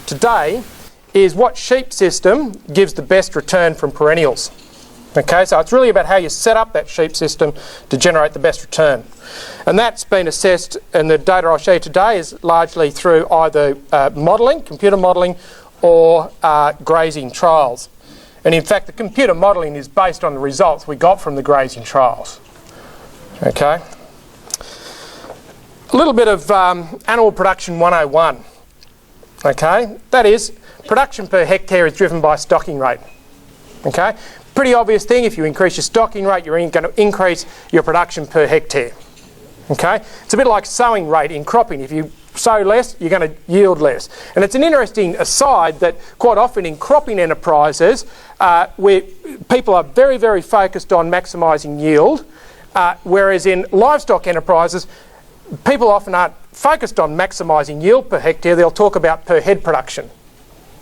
today is what sheep system gives the best return from perennials. Okay, so it's really about how you set up that sheep system to generate the best return. And that's been assessed, and the data I'll show you today is largely through either modelling, computer modelling, or grazing trials. And in fact, the computer modelling is based on the results we got from the grazing trials. Okay. A little bit of animal production 101. Okay, that is, production per hectare is driven by stocking rate. Okay, pretty obvious thing, if you increase your stocking rate, you're going to increase your production per hectare. Okay, it's a bit like sowing rate in cropping. If you sow less, you're going to yield less. And it's an interesting aside that quite often in cropping enterprises, where people are very, very focused on maximising yield, whereas in livestock enterprises, people often aren't focused on maximising yield per hectare. They'll talk about per head production.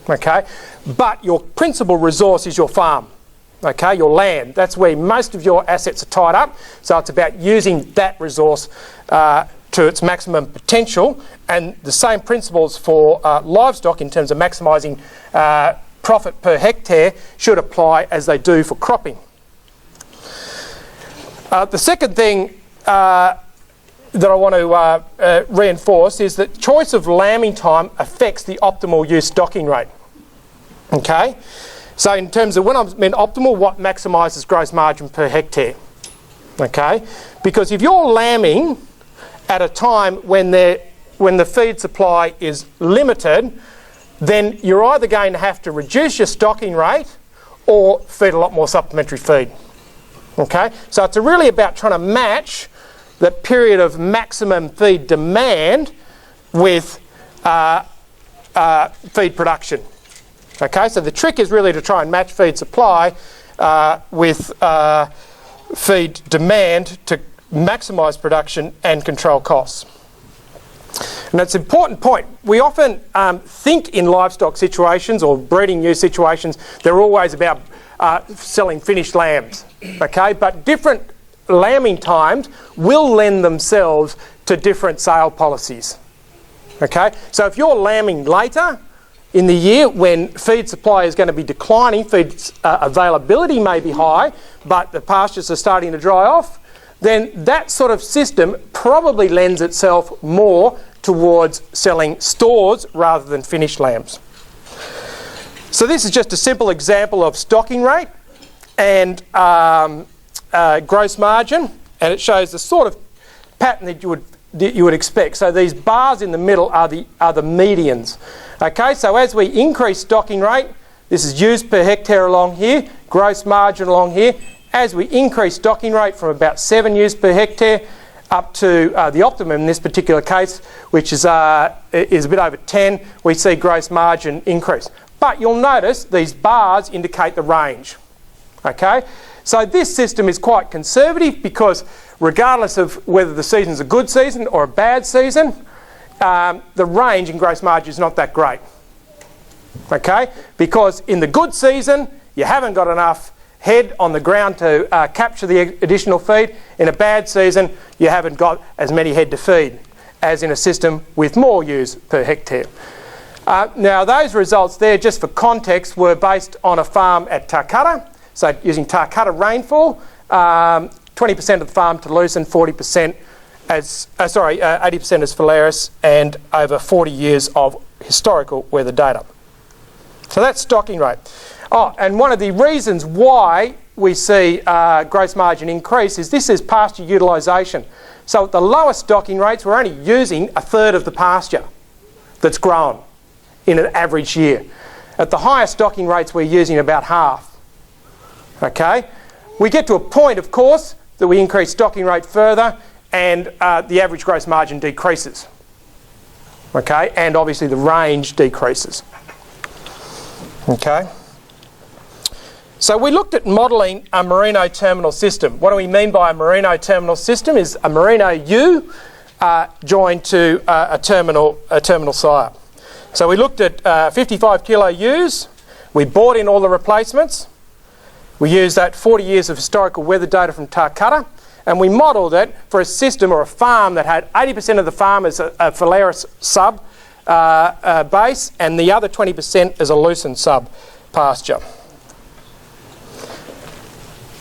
Okay, but your principal resource is your farm. Okay, your land. That's where most of your assets are tied up. So it's about using that resource to its maximum potential, and the same principles for livestock in terms of maximising profit per hectare should apply as they do for cropping. The second thing that I want to reinforce is that choice of lambing time affects the optimal ewes stocking rate. Okay, so in terms of when I meant optimal, what maximises gross margin per hectare? Okay, because if you're lambing at a time when the feed supply is limited, then you're either going to have to reduce your stocking rate or feed a lot more supplementary feed. Okay, so it's really about trying to match the period of maximum feed demand with feed production. Okay, so the trick is really to try and match feed supply with feed demand to maximise production and control costs. And it's an important point. We often think in livestock situations or breeding ewe situations, they're always about selling finished lambs. Okay, but different lambing times will lend themselves to different sale policies. Okay, so if you're lambing later in the year when feed supply is going to be declining, feed availability may be high, but the pastures are starting to dry off, then that sort of system probably lends itself more towards selling stores rather than finished lambs. So this is just a simple example of stocking rate and gross margin, and it shows the sort of pattern that you would expect. So these bars in the middle are the medians. Okay, so as we increase stocking rate, this is ewes per hectare along here, gross margin along here. As we increase stocking rate from about 7 ewes per hectare up to the optimum in this particular case, which is a bit over 10, we see gross margin increase. But you'll notice these bars indicate the range. Okay, so this system is quite conservative because regardless of whether the season's a good season or a bad season, the range in gross margin is not that great. Okay, because in the good season you haven't got enough head on the ground to capture the additional feed. In a bad season you haven't got as many head to feed as in a system with more ewes per hectare. Now those results there, just for context, were based on a farm at Tarcutta. So using Tarcutta rainfall, 20% of the farm to lucerne, 40% as 80% as Phalaris, and over 40 years of historical weather data. So that's stocking rate. Oh, and one of the reasons why we see gross margin increase is this is pasture utilisation. So at the lowest stocking rates, we're only using a third of the pasture that's grown in an average year. At the highest stocking rates, we're using about half. Okay, we get to a point, of course, that we increase stocking rate further and the average gross margin decreases. Okay, and obviously the range decreases. Okay, so we looked at modelling a Merino terminal system. What do we mean by a Merino terminal system? Is a Merino ewe joined to a terminal sire. So we looked at 55 kilo ewes. We bought in all the replacements. We used that 40 years of historical weather data from Tarcutta, and we modelled it for a system or a farm that had 80% of the farm as a Phalaris sub, base, and the other 20% is a loosened sub pasture.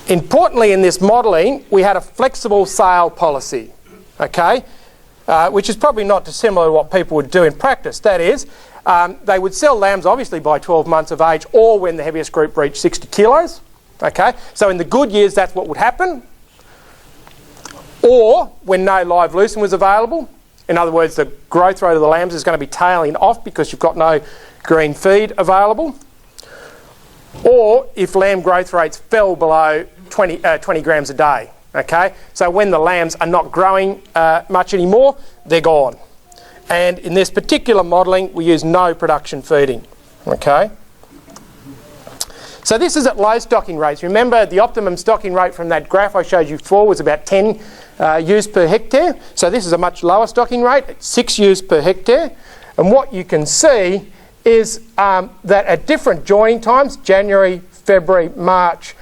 Importantly, in this modelling, we had a flexible sale policy, okay, which is probably not dissimilar to what people would do in practice. That is, they would sell lambs obviously by 12 months of age, or when the heaviest group reached 60 kilos. Okay, so in the good years that's what would happen, or when no live lucerne was available. In other words, the growth rate of the lambs is going to be tailing off because you've got no green feed available, or if lamb growth rates fell below 20 grams a day. Okay, so when the lambs are not growing much anymore, they're gone. And in this particular modelling, we use no production feeding. Okay. So this is at low stocking rates. Remember, the optimum stocking rate from that graph I showed you before was about 10 ewes per hectare. So this is a much lower stocking rate, at 6 ewes per hectare. And what you can see is that at different joining times, January, February, March,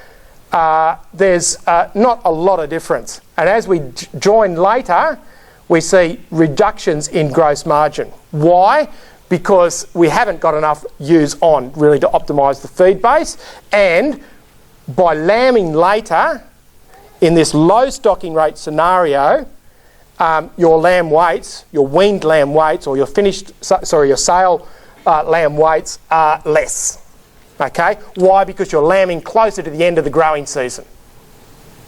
there's not a lot of difference. And as we join later, we see reductions in gross margin. Why? Because we haven't got enough ewes on really to optimise the feed base, and by lambing later in this low stocking rate scenario, your lamb weights, your weaned lamb weights, or your your sale lamb weights are less. Okay, why? Because you're lambing closer to the end of the growing season.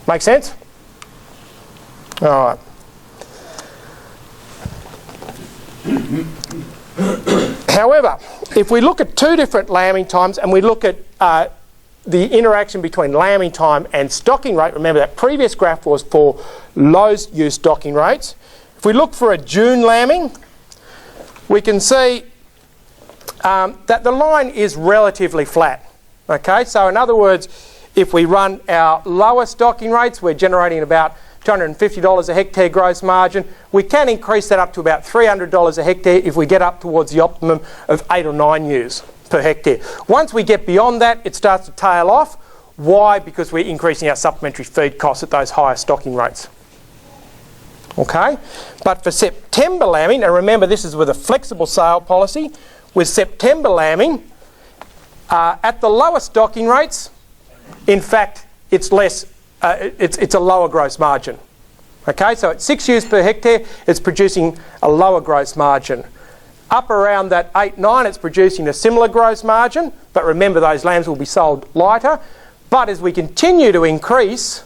Make sense? All right. However, if we look at two different lambing times and we look at the interaction between lambing time and stocking rate, remember that previous graph was for low ewe stocking rates. If we look for a June lambing, we can see that the line is relatively flat. Okay, so in other words, if we run our lower stocking rates, we're generating about $250 a hectare gross margin. We can increase that up to about $300 a hectare if we get up towards the optimum of 8 or 9 ewes per hectare. Once we get beyond that, it starts to tail off. Why? Because we're increasing our supplementary feed costs at those higher stocking rates. Okay, but for September lambing, and remember this is with a flexible sale policy, with September lambing, at the lower stocking rates, in fact, it's less. It's a lower gross margin. Okay, so at 6 ewes per hectare, it's producing a lower gross margin. Up around that 8, 9, it's producing a similar gross margin, but remember those lambs will be sold lighter. But as we continue to increase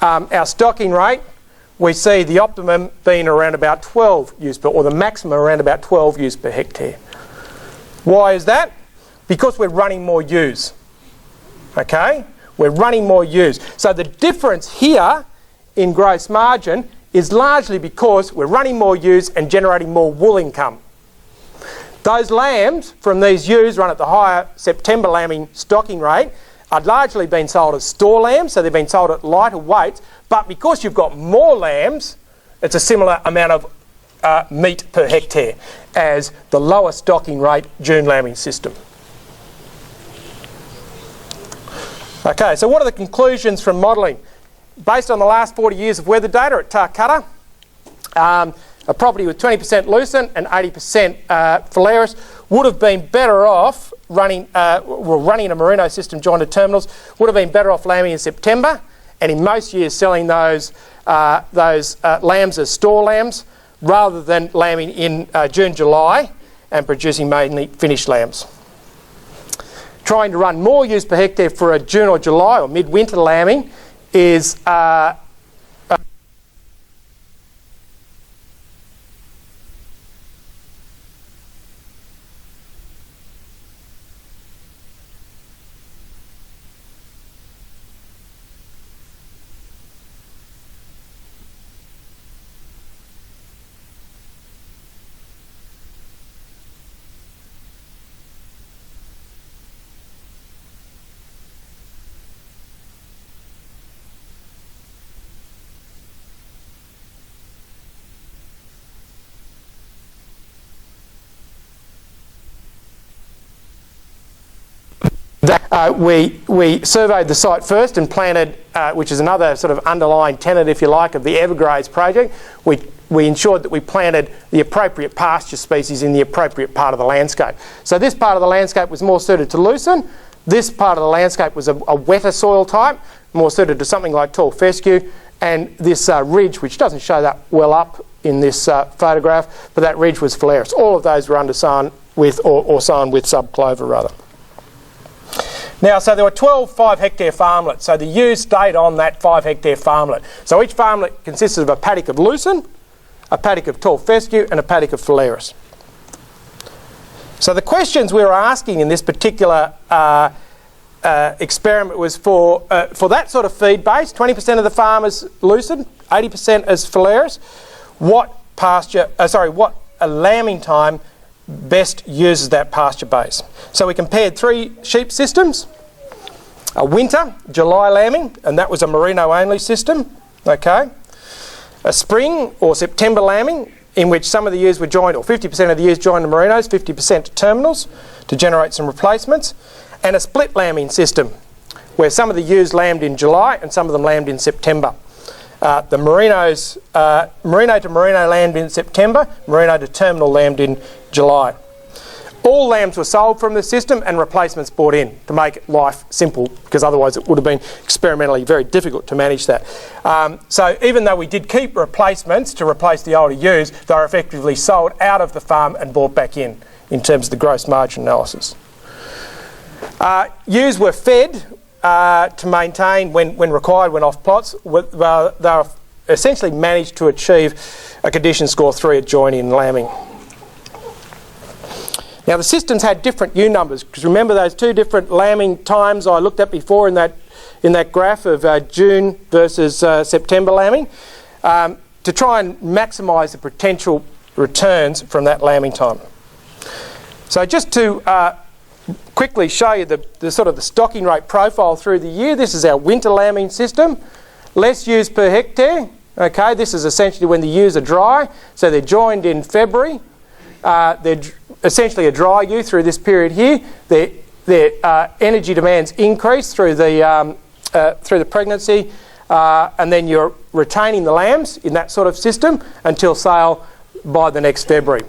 our stocking rate, we see the optimum being around about 12 ewes per, or the maximum around about 12 ewes per hectare. Why is that? Because we're running more ewes. Okay? We're running more ewes. So the difference here in gross margin is largely because we're running more ewes and generating more wool income. Those lambs from these ewes run at the higher September lambing stocking rate are largely been sold as store lambs, so they've been sold at lighter weights, but because you've got more lambs, it's a similar amount of meat per hectare as the lower stocking rate June lambing system. Okay, so what are the conclusions from modelling? Based on the last 40 years of weather data at Tarcutta, a property with 20% lucerne and 80% Phalaris would have been better off running a Merino system joined to terminals, would have been better off lambing in September, and in most years selling those lambs as store lambs rather than lambing in June, July and producing mainly finished lambs. Trying to run more ewes per hectare for a June or July or midwinter lambing is that we surveyed the site first and planted which is another sort of underlying tenet, if you like, of the Evergraze project, we ensured that we planted the appropriate pasture species in the appropriate part of the landscape. So this part of the landscape was more suited to lucerne. This part of the landscape was a wetter soil type, more suited to something like tall fescue. And this ridge, which doesn't show that well up in this photograph, but that ridge was phalaris. All of those were undersown with, or sown with subclover rather. Now, so there were 12 5-hectare farmlets. So the ewes stayed on that 5-hectare farmlet. So each farmlet consisted of a paddock of lucerne, a paddock of tall fescue, and a paddock of phalaris. So the questions we were asking in this particular experiment was for that sort of feed base, 20% of the farm is lucerne, 80% is phalaris. What lambing time best uses that pasture base? So we compared 3 sheep systems. A winter, July lambing, and that was a Merino only system, okay. A spring or September lambing, in which some of the ewes were joined, or 50% of the ewes joined the Merinos, 50% to terminals to generate some replacements. And a split lambing system, where some of the ewes lambed in July and some of them lambed in September. The Merinos, Merino to Merino lambed in September, Merino to terminal lambed in July. All lambs were sold from the system and replacements brought in to make life simple, because otherwise it would have been experimentally very difficult to manage that. So even though we did keep replacements to replace the older ewes, they were effectively sold out of the farm and brought back in terms of the gross margin analysis. Ewes were fed to maintain, when required, when off plots. They were essentially managed to achieve a condition score 3 at joining and lambing. Now the systems had different ewe numbers, because remember those 2 different lambing times I looked at before in that graph of June versus September lambing, to try and maximise the potential returns from that lambing time. So just to quickly show you the sort of the stocking rate profile through the year. This is our winter lambing system. Less ewes per hectare. Okay, this is essentially when the ewes are dry. So they're joined in February. They're essentially a dry ewe through this period here. Their energy demands increase through the pregnancy, and then you're retaining the lambs in that sort of system until sale by the next February.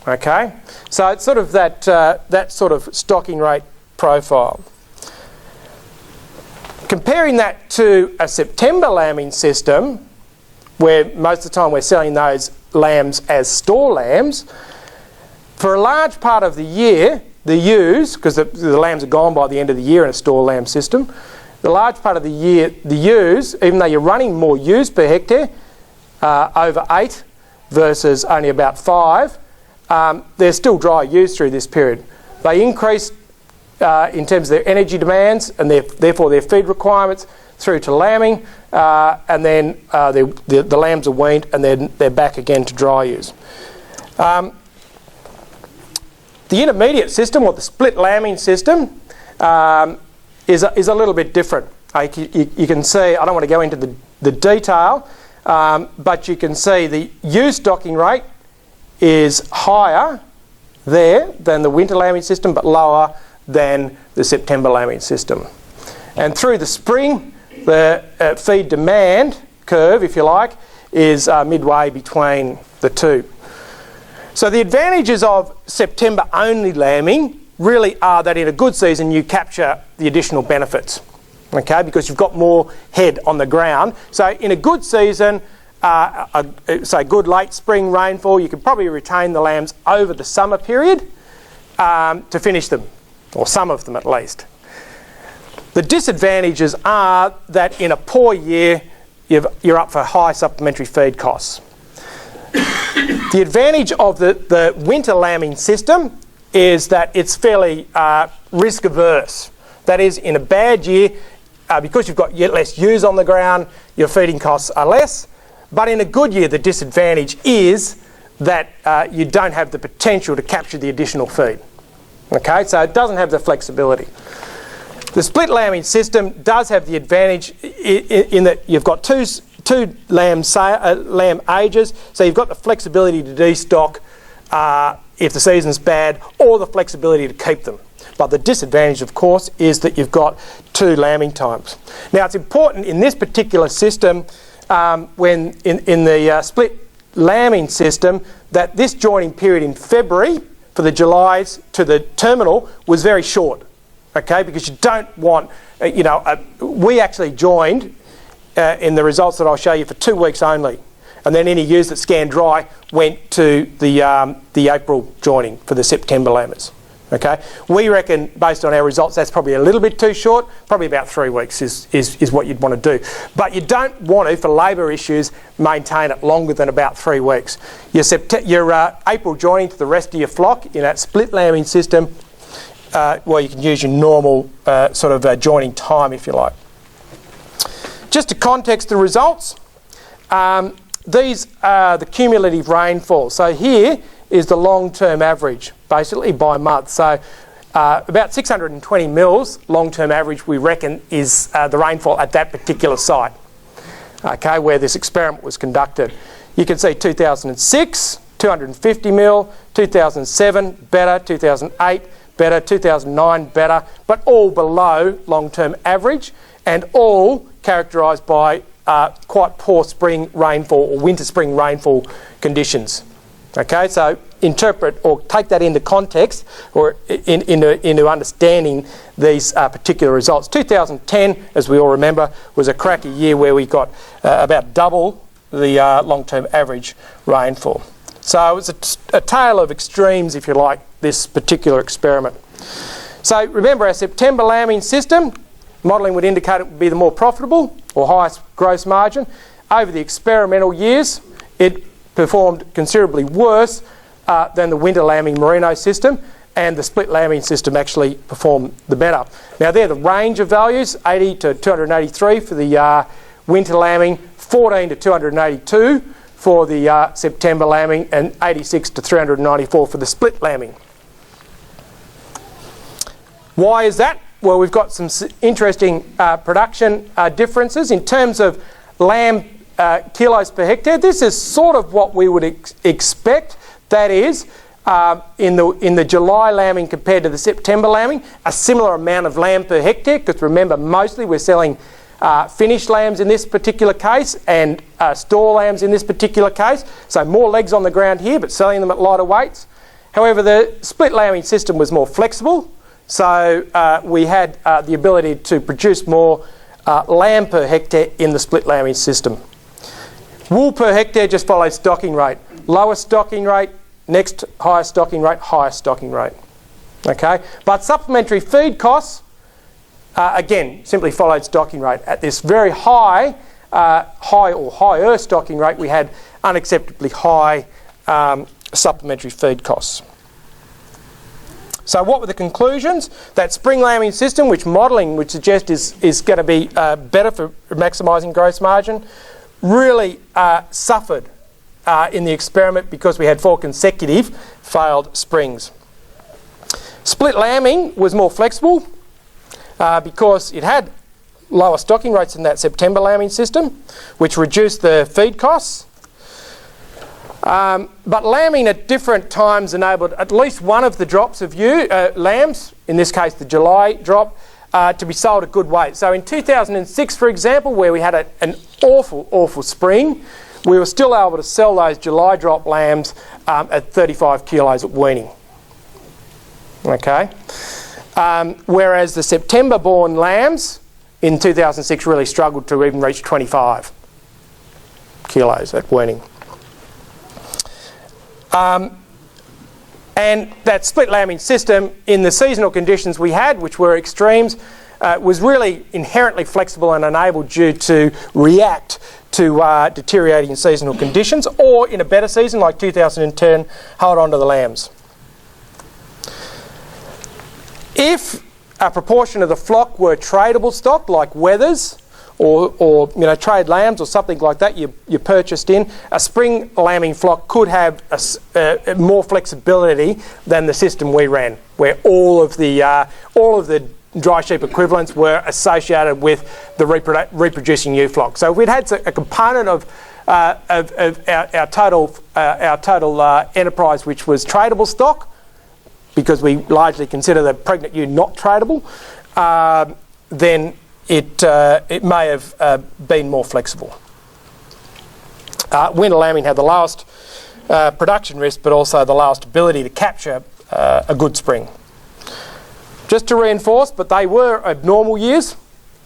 Okay, so it's sort of that sort of stocking rate profile. Comparing that to a September lambing system, where most of the time we're selling those lambs as store lambs, for a large part of the year, the ewes, because the lambs are gone by the end of the year in a store lamb system, the large part of the year, the ewes, even though you're running more ewes per hectare, over 8 versus only about 5, they're still dry ewes through this period. They increase in terms of their energy demands and therefore their feed requirements through to lambing, and then the lambs are weaned and then they're back again to dry ewes. The intermediate system, or the split lambing system, is a little bit different. You can see, I don't want to go into the detail, but you can see the ewe stocking rate is higher there than the winter lambing system, but lower than the September lambing system. And through the spring, the feed demand curve, if you like, is midway between the two. So the advantages of September only lambing really are that in a good season you capture the additional benefits, okay, because you've got more head on the ground. So in a good season, say good late spring rainfall, you can probably retain the lambs over the summer period to finish them, or some of them at least. The disadvantages are that in a poor year, you're up for high supplementary feed costs. The advantage of the winter lambing system is that it's fairly risk averse. That is, in a bad year, because you've got less ewes on the ground, your feeding costs are less. But in a good year, the disadvantage is that you don't have the potential to capture the additional feed. Okay, so it doesn't have the flexibility. The split lambing system does have the advantage in that you've got two lamb ages, so you've got the flexibility to destock if the season's bad, or the flexibility to keep them. but the disadvantage, of course, is that you've got 2 lambing times. Now, it's important in this particular system, when in the split lambing system, that this joining period in February for the Julys to the terminal was very short, okay, because you don't want, we actually joined in the results that I'll show you for 2 weeks only, and then any ewes that scanned dry went to the April joining for the September lambers. Okay, we reckon based on our results that's probably a little bit too short. Probably about 3 weeks is what you'd want to do. But you don't want to, for labour issues, maintain it longer than about 3 weeks. Your April joining to the rest of your flock in that split lambing system, well, you can use your normal sort of joining time if you like. Just to context the results, these are the cumulative rainfall. So here is the long-term average, basically by month. So about 620 mils long-term average, we reckon, is the rainfall at that particular site, okay, where this experiment was conducted. You can see 2006, 250 mil, 2007 better, 2008 better, 2009 better, but all below long-term average and all characterised by quite poor spring rainfall or winter-spring rainfall conditions. Okay, so interpret or take that into context or into understanding these particular results. 2010, as we all remember, was a cracky year where we got about double the long-term average rainfall. So it was a tale of extremes, if you like, this particular experiment. So remember our September lambing system, modelling would indicate it would be the more profitable or highest gross margin. Over the experimental years, it performed considerably worse than the winter lambing Merino system, and the split lambing system actually performed the better. Now they're the range of values, 80 to 283 for the winter lambing, 14 to 282 for the September lambing, and 86 to 394 for the split lambing. Why is that? Well, we've got some interesting production differences in terms of lamb kilos per hectare. This is sort of what we would expect. That is, in the July lambing compared to the September lambing, a similar amount of lamb per hectare, because remember, mostly we're selling finished lambs in this particular case and store lambs in this particular case. So more legs on the ground here, but selling them at lighter weights. However, the split lambing system was more flexible, so we had the ability to produce more lamb per hectare in the split lambing system. Wool per hectare just follows stocking rate. Lowest stocking rate, next highest stocking rate, highest stocking rate. Okay, but supplementary feed costs, again, simply followed stocking rate. At this very high or higher stocking rate, we had unacceptably high supplementary feed costs. So what were the conclusions? That spring lambing system, which modelling would suggest is going to be better for maximising gross margin, really suffered in the experiment because we had 4 consecutive failed springs. Split lambing was more flexible because it had lower stocking rates than that September lambing system, which reduced the feed costs. But lambing at different times enabled at least one of the drops of lambs, in this case the July drop, to be sold at good weight. So in 2006, for example, where we had an awful spring, we were still able to sell those July drop lambs at 35 kilos at weaning. Okay, whereas the September born lambs in 2006 really struggled to even reach 25 kilos at weaning. And that split lambing system in the seasonal conditions we had, which were extremes, was really inherently flexible and enabled you to react to deteriorating seasonal conditions, or in a better season like 2010, hold on to the lambs. If a proportion of the flock were tradable stock, like wethers, or trade lambs or something like that you purchased in, a spring lambing flock could have more flexibility than the system we ran, where all of the dry sheep equivalents were associated with the reproducing ewe flock. So if we'd had a component of our total enterprise which was tradable stock, because we largely consider the pregnant ewe not tradable, then it may have been more flexible. Winter lambing had the lowest production risk, but also the lowest ability to capture a good spring. Just to reinforce, but they were abnormal years.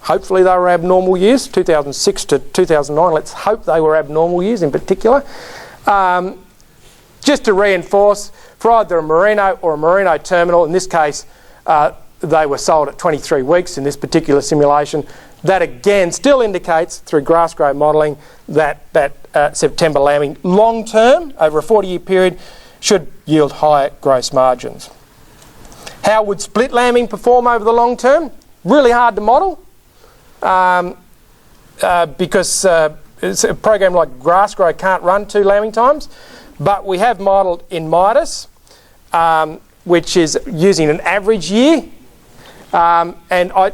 Hopefully they were abnormal years, 2006 to 2009. Let's hope they were abnormal years in particular. Just to reinforce, for either a Merino or a Merino terminal, in this case they were sold at 23 weeks in this particular simulation. That again still indicates through grass growth modelling that September lambing long term over a 40-year period should yield higher gross margins. How would split lambing perform over the long term? Really hard to model because it's a program like grass grow can't run 2 lambing times, but we have modelled in Midas, which is using an average year, and I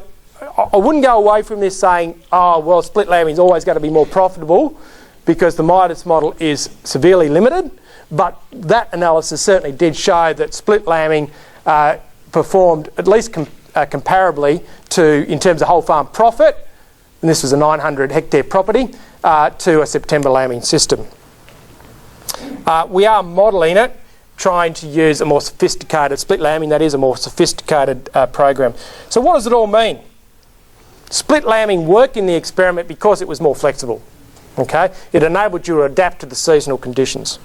wouldn't go away from this saying, oh well, split lambing is always going to be more profitable because the Midas model is severely limited, but that analysis certainly did show that split lambing performed at least comparably to, in terms of whole farm profit, and this was a 900 hectare property, to a September lambing system. We are modelling it, trying to use a more sophisticated split lambing, that is a more sophisticated program. So what does it all mean? Split lambing worked in the experiment because it was more flexible. Okay, it enabled you to adapt to the seasonal conditions.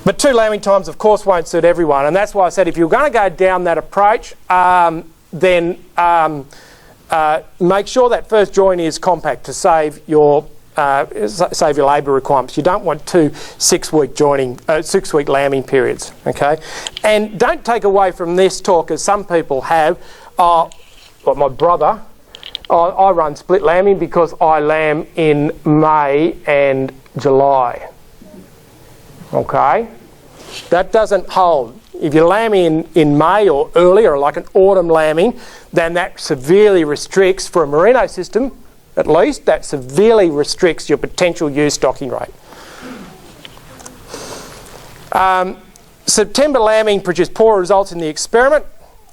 But 2 lambing times, of course, won't suit everyone, and that's why I said if you're going to go down that approach, then make sure that first join is compact to save your labour requirements. You don't want 2 6-week lambing periods. Okay, and don't take away from this talk, as some people have. Like my brother, I run split lambing because I lamb in May and July. Okay, that doesn't hold. If you're lambing in May or earlier, like an autumn lambing, then that severely restricts, for a Merino system at least, that severely restricts your potential ewe stocking rate. September lambing produced poor results in the experiment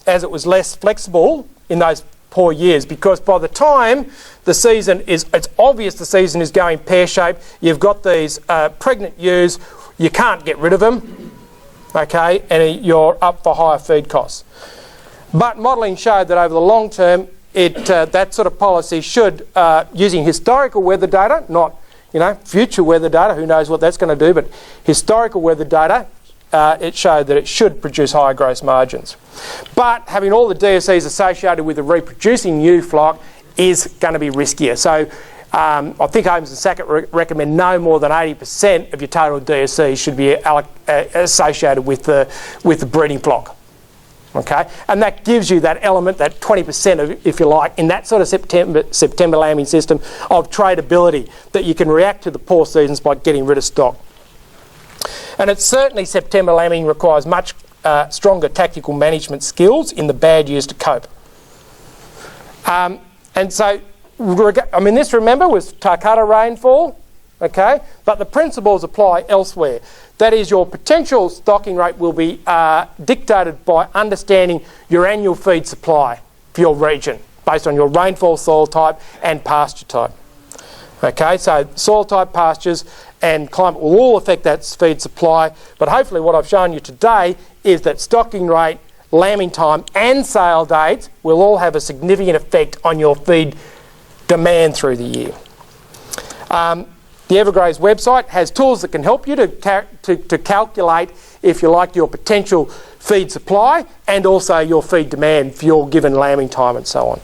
as it was less flexible in those poor years, because by the time the season is, it's obvious the season is going pear-shaped, you've got these pregnant ewes, you can't get rid of them, okay, and you're up for higher feed costs. But modelling showed that over the long term, that sort of policy should, using historical weather data, not future weather data, who knows what that's going to do, but historical weather data, it showed that it should produce higher gross margins. But having all the DSEs associated with the reproducing ewe flock is going to be riskier. So I think Holmes and Sackett recommend no more than 80% of your total DSE should be associated with the breeding flock. Okay, and that gives you that element, that 20% of, if you like, in that sort of September lambing system of tradability, that you can react to the poor seasons by getting rid of stock. And it's certainly September lambing requires much stronger tactical management skills in the bad years to cope. And so, I mean, this, remember, was Tarcutta rainfall, okay, but the principles apply elsewhere. That is, your potential stocking rate will be dictated by understanding your annual feed supply for your region based on your rainfall, soil type and pasture type. Okay, so soil type, pastures and climate will all affect that feed supply, but hopefully what I've shown you today is that stocking rate, lambing time and sale dates will all have a significant effect on your feed demand through the year. The Evergraze website has tools that can help you to calculate, if you like, your potential feed supply and also your feed demand for your given lambing time and so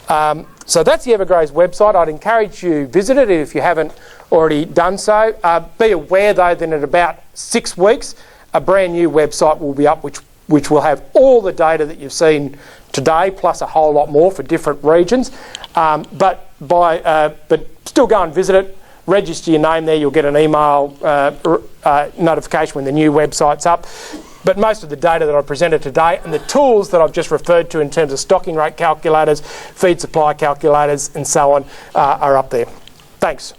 on. So that's the Evergraze website. I'd encourage you to visit it if you haven't already done so. Be aware though that in about 6 weeks a brand new website will be up which will have all the data that you've seen today plus a whole lot more for different regions. But still go and visit it. Register your name there, you'll get an email notification when the new website's up. But most of the data that I presented today and the tools that I've just referred to in terms of stocking rate calculators, feed supply calculators and so on are up there. Thanks.